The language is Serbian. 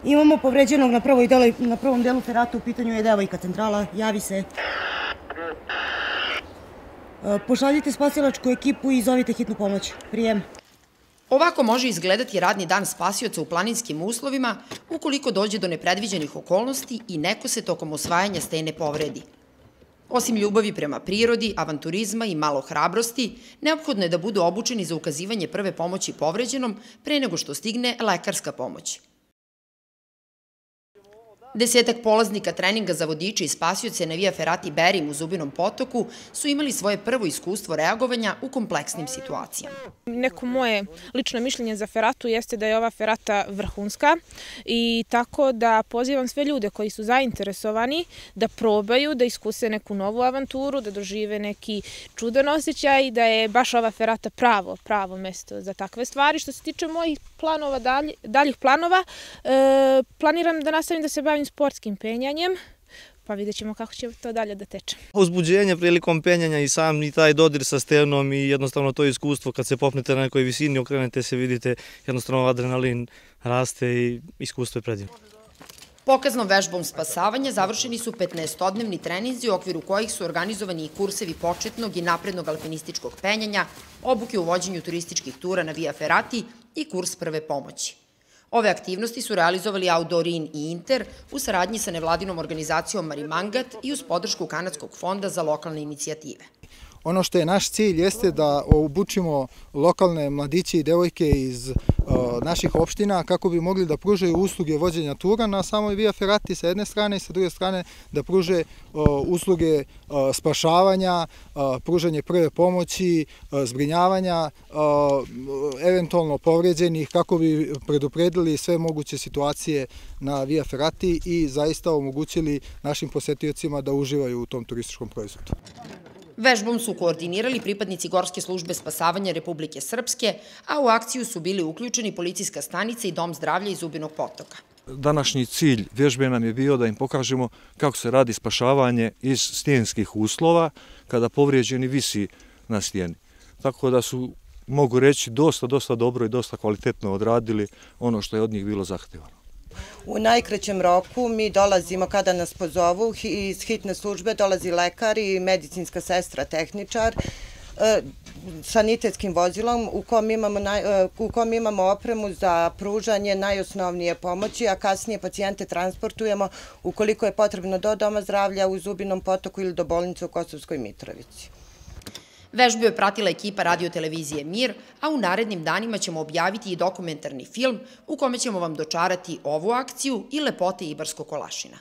Imamo povređenog na prvom delu ferata, u pitanju je devojka, centrala, javi se. Pošaljite spasilačku ekipu i zovite hitnu pomoć. Prijem. Ovako može izgledati radni dan spasioca u planinskim uslovima ukoliko dođe do nepredviđenih okolnosti i neko se tokom osvajanja stene povredi. Osim ljubavi prema prirodi, avanturizma i malo hrabrosti, neophodno je da budu obučeni za ukazivanje prve pomoći povređenom pre nego što stigne lekarska pomoć. Desetak polaznika treninga za vodiče i spasioce na Via Ferrati Berim u Zubinom Potoku su imali svoje prvo iskustvo reagovanja u kompleksnim situacijama. Neko moje lično mišljenje za feratu jeste da je ova ferata vrhunska i tako da pozivam sve ljude koji su zainteresovani da probaju, da iskuse neku novu avanturu, da dožive neki čudan osjećaj i da je baš ova ferata pravo mesto za takve stvari. Što se tiče mojih planova, daljih planova, planiram da nastavim da se bavim sportskim penjanjem, pa vidjet ćemo kako će to dalje da teče. Uzbuđenje prilikom penjanja i sam i taj dodir sa stenom i jednostavno to iskustvo kad se popnete na nekoj visini, okrenete se, vidite jednostavno adrenalin raste i iskustvo je predivno. Pokaznom vežbom spasavanja završeni su 15-dnevni treninzi u okviru kojih su organizovani i kursevi početnog i naprednog alpinističkog penjanja, obuke u vođenju turističkih tura na Via Ferrati i kurs prve pomoći. Ove aktivnosti su realizovali Outdoorin i Inter u saradnji sa nevladinom organizacijom Marimangat i uz podršku Kanadskog fonda za lokalne inicijative. Ono što je naš cilj jeste da obučimo lokalne mladiće i devojke iz naših opština kako bi mogli da pružaju usluge vođenja tura na samoj Via Ferrati sa jedne strane i sa druge strane da pruže usluge spašavanja, pružanje prve pomoći, zbrinjavanja eventualno povređenih kako bi predupredili sve moguće situacije na Via Ferrati i zaista omogućili našim posetiocima da uživaju u tom turističkom proizvodu. Vežbom su koordinirali pripadnici Gorske službe spasavanja Republike Srpske, a u akciju su bili uključeni policijska stanica i Dom zdravlja iz Zubinog Potoka. Današnji cilj vežbe nam je bio da im pokažemo kako se radi spašavanje iz stijenskih uslova kada povrijeđeni visi na stijeni. Tako da su, mogu reći, dosta dobro i dosta kvalitetno odradili ono što je od njih bilo zahtevano. U najkraćem roku mi dolazimo kada nas pozovu, iz hitne službe dolazi lekar i medicinska sestra, tehničar, sanitetskim vozilom u kom imamo opremu za pružanje najosnovnije pomoći, a kasnije pacijente transportujemo ukoliko je potrebno do Doma zdravlja u Zubinom Potoku ili do bolnice u Kosovskoj Mitrovici. Vežbu je pratila ekipa radiotelevizije Mir, a u narednim danima ćemo objaviti i dokumentarni film u kome ćemo vam dočarati ovu akciju i lepote Ibarskog Kolašina.